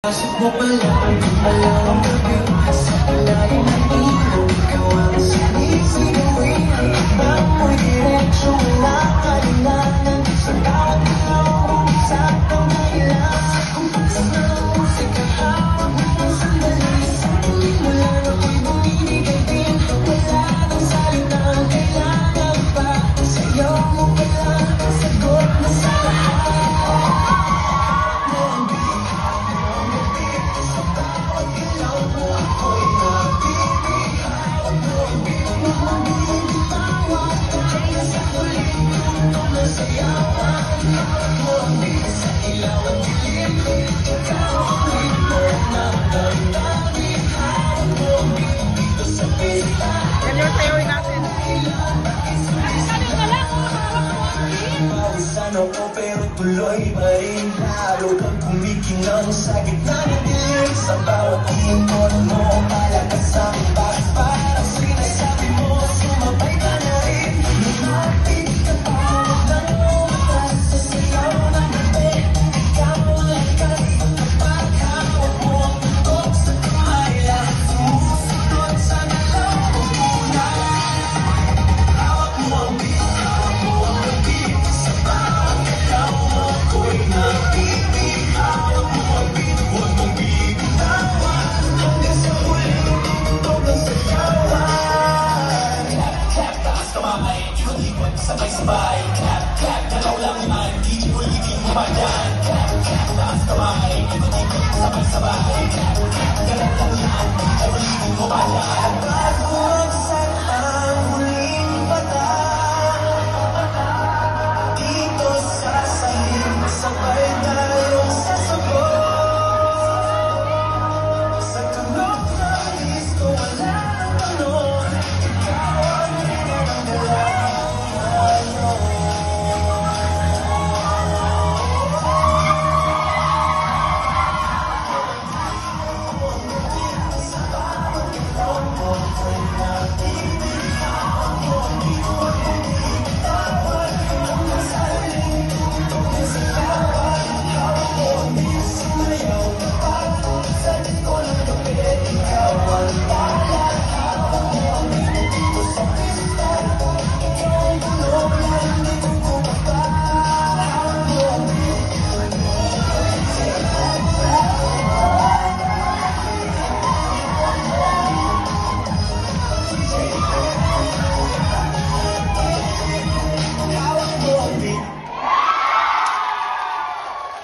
Pasok mo pala, malaw ang gabi. Sa palayan ng ilaw, ikaw ang sinisiguin. Ang ibang mo'y diretsyo, wala kalinganan. Sa bawat ilaw, umisak ang dahilan. Kung pagsas na ang musika, hawak mo ang sandali. Sa tuwing mula ako'y bumibigay din. Wala nang salitang kailangan pa. Sayaw mo pala, sagot na sa lahat. Pawisan ako pero tuloy pa rin. Lalo kang kumikinang sa gitna ng dilim. Sa bawat ihon mo